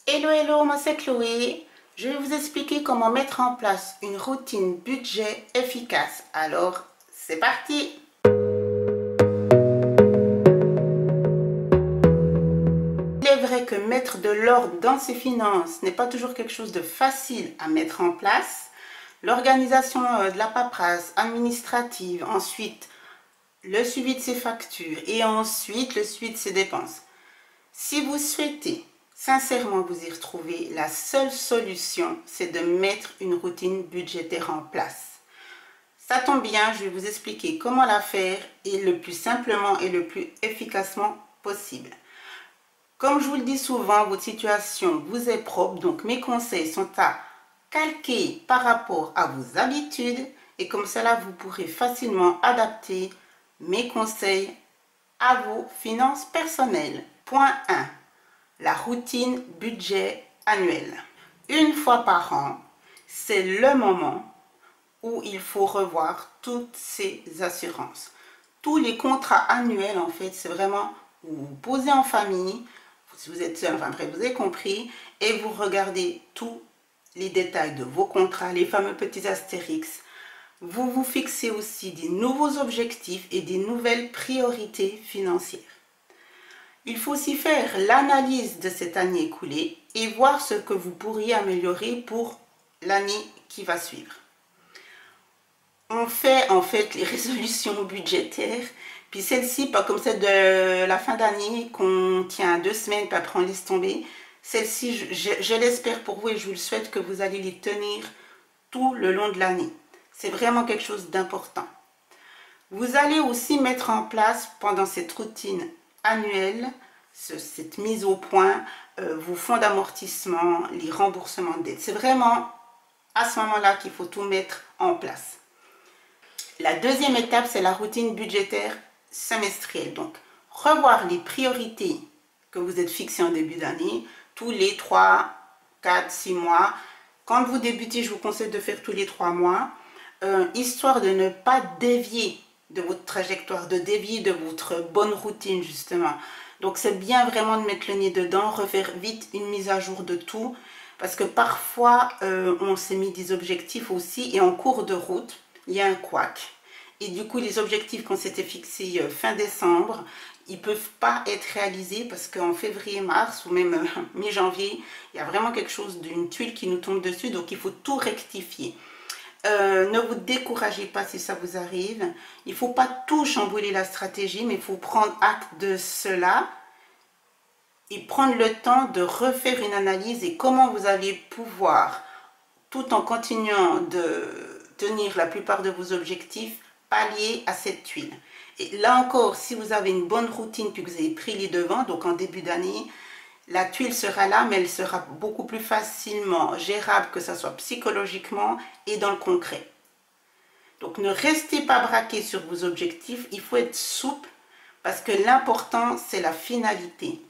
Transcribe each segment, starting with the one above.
Hello, hello, moi c'est Chloé. Je vais vous expliquer comment mettre en place une routine budget efficace. Alors, c'est parti! Il est vrai que mettre de l'ordre dans ses finances n'est pas toujours quelque chose de facile à mettre en place. L'organisation de la paperasse administrative, ensuite le suivi de ses factures et ensuite le suivi de ses dépenses. Si vous souhaitez sincèrement vous y retrouver, la seule solution, c'est de mettre une routine budgétaire en place. Ça tombe bien, je vais vous expliquer comment la faire et le plus simplement et le plus efficacement possible. Comme je vous le dis souvent, votre situation vous est propre, donc mes conseils sont à calquer par rapport à vos habitudes et comme cela, vous pourrez facilement adapter mes conseils à vos finances personnelles. Point 1. La routine budget annuel. Une fois par an, c'est le moment où il faut revoir toutes ces assurances. Tous les contrats annuels, en fait, c'est vraiment où vous posez en famille, si vous êtes seul, enfin bref, vous avez compris, et vous regardez tous les détails de vos contrats, les fameux petits astérix. Vous vous fixez aussi des nouveaux objectifs et des nouvelles priorités financières. Il faut aussi faire l'analyse de cette année écoulée et voir ce que vous pourriez améliorer pour l'année qui va suivre. On fait en fait les résolutions budgétaires, puis celle-ci, pas comme celle de la fin d'année qu'on tient 2 semaines, puis après on laisse tomber. Celle-ci, je l'espère pour vous et je vous le souhaite que vous allez les tenir tout le long de l'année. C'est vraiment quelque chose d'important. Vous allez aussi mettre en place pendant cette routine annuelle, cette mise au point, vos fonds d'amortissement, les remboursements de dettes. C'est vraiment à ce moment-là qu'il faut tout mettre en place. La deuxième étape, c'est la routine budgétaire semestrielle. Donc, revoir les priorités que vous êtes fixées en début d'année, tous les 3, 4, 6 mois. Quand vous débutez, je vous conseille de faire tous les 3 mois, histoire de ne pas dévier de votre trajectoire, de dévier de votre bonne routine justement. Donc c'est bien vraiment de mettre le nez dedans, refaire vite une mise à jour de tout, parce que parfois on s'est mis des objectifs aussi et en cours de route, il y a un couac. Et du coup les objectifs qu'on s'était fixés fin décembre, ils ne peuvent pas être réalisés parce qu'en février-mars ou même mi-janvier, il y a vraiment quelque chose d'une tuile qui nous tombe dessus, donc il faut tout rectifier. Ne vous découragez pas si ça vous arrive. Il ne faut pas tout chambouler la stratégie, mais il faut prendre acte de cela et prendre le temps de refaire une analyse et comment vous allez pouvoir, tout en continuant de tenir la plupart de vos objectifs, pallier à cette tuile. Et là encore, si vous avez une bonne routine puis que vous avez pris les devants, donc en début d'année, la tuile sera là, mais elle sera beaucoup plus facilement gérable, que ce soit psychologiquement et dans le concret. Donc ne restez pas braqué sur vos objectifs, il faut être souple parce que l'important c'est la finalité.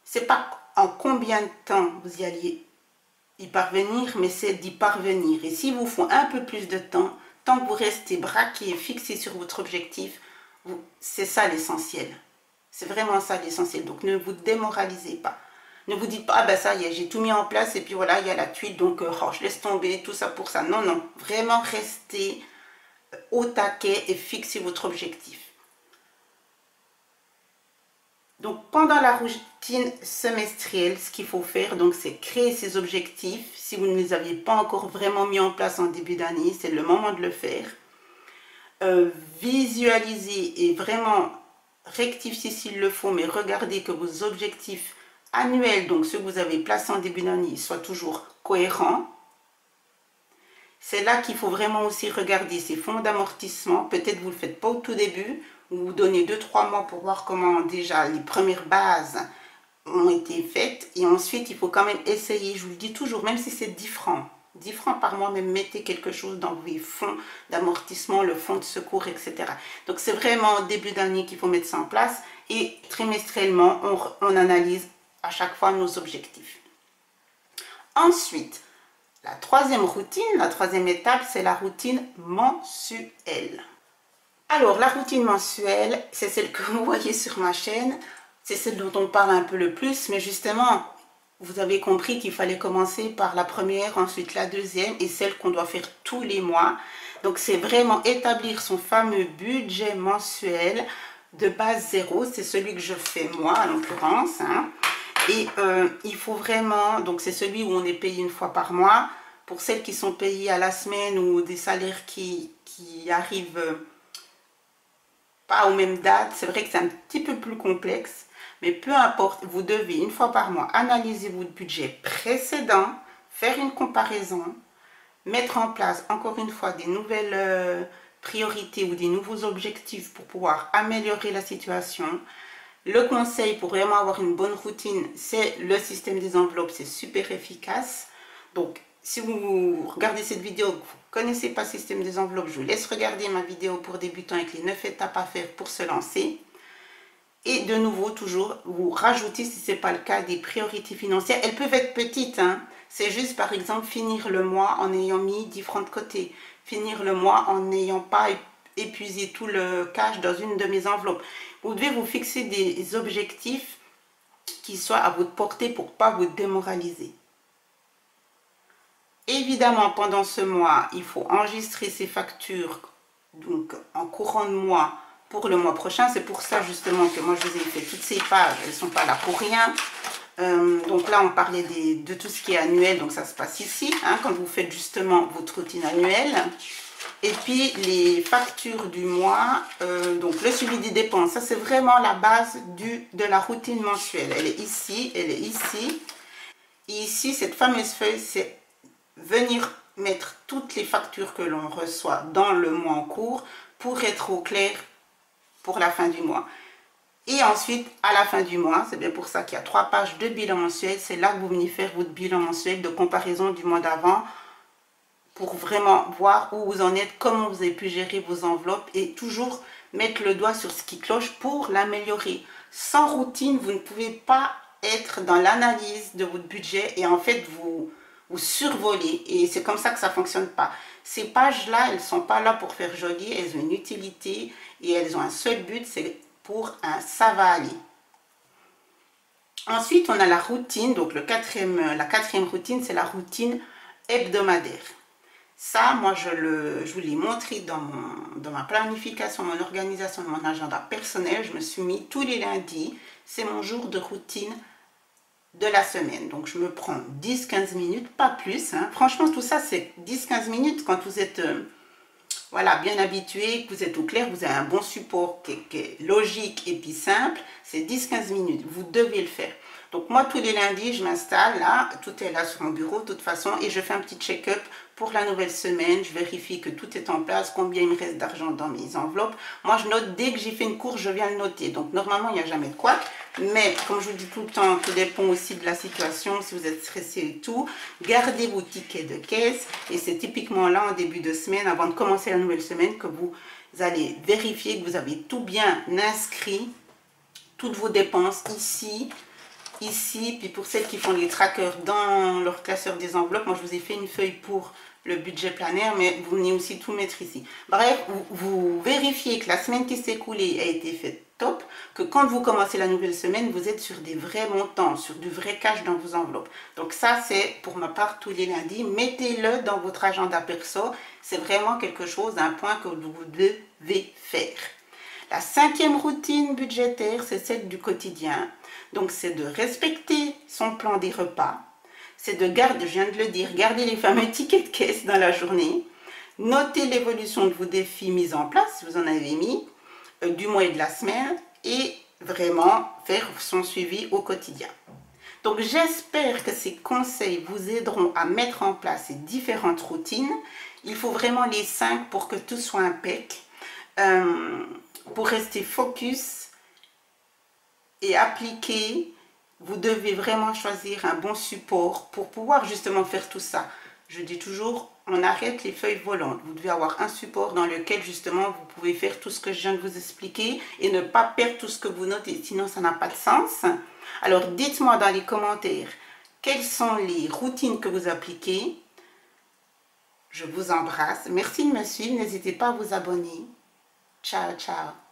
C'est pas en combien de temps vous y alliez y parvenir, mais c'est d'y parvenir. Et s'il vous faut un peu plus de temps, tant que vous restez braqué et fixé sur votre objectif, c'est ça l'essentiel. C'est vraiment ça l'essentiel. Donc ne vous démoralisez pas. Ne vous dites pas, ah ben ça y est, j'ai tout mis en place et puis voilà, il y a la tuile, donc oh, je laisse tomber tout ça pour ça. Non, non, vraiment restez au taquet et fixez votre objectif. Donc pendant la routine semestrielle, ce qu'il faut faire, donc c'est créer ces objectifs. Si vous ne les aviez pas encore vraiment mis en place en début d'année, c'est le moment de le faire. Visualiser et vraiment rectifier s'il le faut, mais regardez que vos objectifs annuels, donc ceux que vous avez placés en début d'année, soient toujours cohérents. C'est là qu'il faut vraiment aussi regarder ces fonds d'amortissement. Peut-être vous ne le faites pas au tout début, vous donnez 2-3 mois pour voir comment déjà les premières bases ont été faites. Et ensuite, il faut quand même essayer, je vous le dis toujours, même si c'est 10 francs. 10 francs par mois, même mettez quelque chose dans vos fonds d'amortissement, le fonds de secours, etc. Donc c'est vraiment au début d'année qu'il faut mettre ça en place et trimestriellement, on analyse à chaque fois nos objectifs. Ensuite, la troisième routine, la troisième étape, c'est la routine mensuelle. Alors, la routine mensuelle, c'est celle que vous voyez sur ma chaîne, c'est celle dont on parle un peu le plus, mais justement, vous avez compris qu'il fallait commencer par la première, ensuite la deuxième et celle qu'on doit faire tous les mois. Donc c'est vraiment établir son fameux budget mensuel de base zéro. C'est celui que je fais moi en l'occurrence. Hein. Et il faut vraiment, donc c'est celui où on est payé une fois par mois. Pour celles qui sont payées à la semaine ou des salaires qui arrivent pas aux mêmes dates, c'est vrai que c'est un petit peu plus complexe. Mais peu importe, vous devez une fois par mois analyser votre budget précédent, faire une comparaison, mettre en place encore une fois des nouvelles priorités ou des nouveaux objectifs pour pouvoir améliorer la situation. Le conseil pour vraiment avoir une bonne routine, c'est le système des enveloppes, c'est super efficace. Donc, si vous regardez cette vidéo, vous ne connaissez pas le système des enveloppes, je vous laisse regarder ma vidéo pour débutants avec les 9 étapes à faire pour se lancer. Et de nouveau, toujours, vous rajoutez, si ce n'est pas le cas, des priorités financières. Elles peuvent être petites, hein. C'est juste, par exemple, finir le mois en ayant mis 10 francs de côté. Finir le mois en n'ayant pas épuisé tout le cash dans une de mes enveloppes. Vous devez vous fixer des objectifs qui soient à votre portée pour ne pas vous démoraliser. Évidemment, pendant ce mois, il faut enregistrer ces factures donc en courant de mois pour le mois prochain. C'est pour ça justement que moi je vous ai fait toutes ces pages, elles ne sont pas là pour rien. Donc là on parlait de tout ce qui est annuel, donc ça se passe ici, hein, quand vous faites justement votre routine annuelle. Et puis les factures du mois, donc le suivi des dépenses, ça c'est vraiment la base de la routine mensuelle. Elle est ici, elle est ici. Et ici, cette fameuse feuille, c'est venir mettre toutes les factures que l'on reçoit dans le mois en cours pour être au clair pour la fin du mois. Et ensuite, à la fin du mois, c'est bien pour ça qu'il y a 3 pages de bilan mensuel. C'est là que vous venez faire votre bilan mensuel de comparaison du mois d'avant pour vraiment voir où vous en êtes, comment vous avez pu gérer vos enveloppes et toujours mettre le doigt sur ce qui cloche pour l'améliorer. Sans routine, vous ne pouvez pas être dans l'analyse de votre budget et en fait, vous survolez. Et c'est comme ça que ça ne fonctionne pas. Ces pages-là, elles ne sont pas là pour faire joli, elles ont une utilité et elles ont un seul but, c'est pour un ça va aller. Ensuite, on a la routine. Donc, la quatrième routine, c'est la routine hebdomadaire. Ça, moi, je vous l'ai montré dans ma planification, mon organisation, mon agenda personnel. Je me suis mis tous les lundis. C'est mon jour de routine de la semaine. Donc, je me prends 10-15 minutes, pas plus. Hein. Franchement, tout ça, c'est 10-15 minutes quand vous êtes... voilà, bien habitué, que vous êtes au clair, vous avez un bon support qui est logique et puis simple, c'est 10-15 minutes, vous devez le faire. Donc moi, tous les lundis, je m'installe là, tout est là sur mon bureau de toute façon, et je fais un petit check-up pour la nouvelle semaine, je vérifie que tout est en place, combien il me reste d'argent dans mes enveloppes. Moi, je note, dès que j'ai fait une course, je viens le noter. Donc normalement, il n'y a jamais de couac, mais comme je vous dis tout le temps, tout dépend aussi de la situation, si vous êtes stressé et tout, gardez vos tickets de caisse, et c'est typiquement là, en début de semaine, avant de commencer la nouvelle semaine, que vous allez vérifier que vous avez tout bien inscrit, toutes vos dépenses ici, puis pour celles qui font les trackers dans leur classeur des enveloppes, moi je vous ai fait une feuille pour le budget planaire, mais vous venez aussi tout mettre ici. Bref, vous vérifiez que la semaine qui s'est écoulée a été faite top, que quand vous commencez la nouvelle semaine, vous êtes sur des vrais montants, sur du vrai cash dans vos enveloppes. Donc ça, c'est pour ma part tous les lundis. Mettez-le dans votre agenda perso. C'est vraiment quelque chose, un point que vous devez faire. La 5e routine budgétaire, c'est celle du quotidien. Donc, c'est de respecter son plan des repas. C'est de garder, je viens de le dire, garder les fameux tickets de caisse dans la journée. Noter l'évolution de vos défis mis en place, si vous en avez mis, du mois et de la semaine. Et vraiment faire son suivi au quotidien. Donc, j'espère que ces conseils vous aideront à mettre en place ces différentes routines. Il faut vraiment les 5 pour que tout soit impec. Pour rester focus et appliquer, vous devez vraiment choisir un bon support pour pouvoir justement faire tout ça. Je dis toujours, on arrête les feuilles volantes. Vous devez avoir un support dans lequel justement vous pouvez faire tout ce que je viens de vous expliquer et ne pas perdre tout ce que vous notez, sinon ça n'a pas de sens. Alors dites-moi dans les commentaires quelles sont les routines que vous appliquez. Je vous embrasse. Merci de me suivre. N'hésitez pas à vous abonner. Ciao, ciao.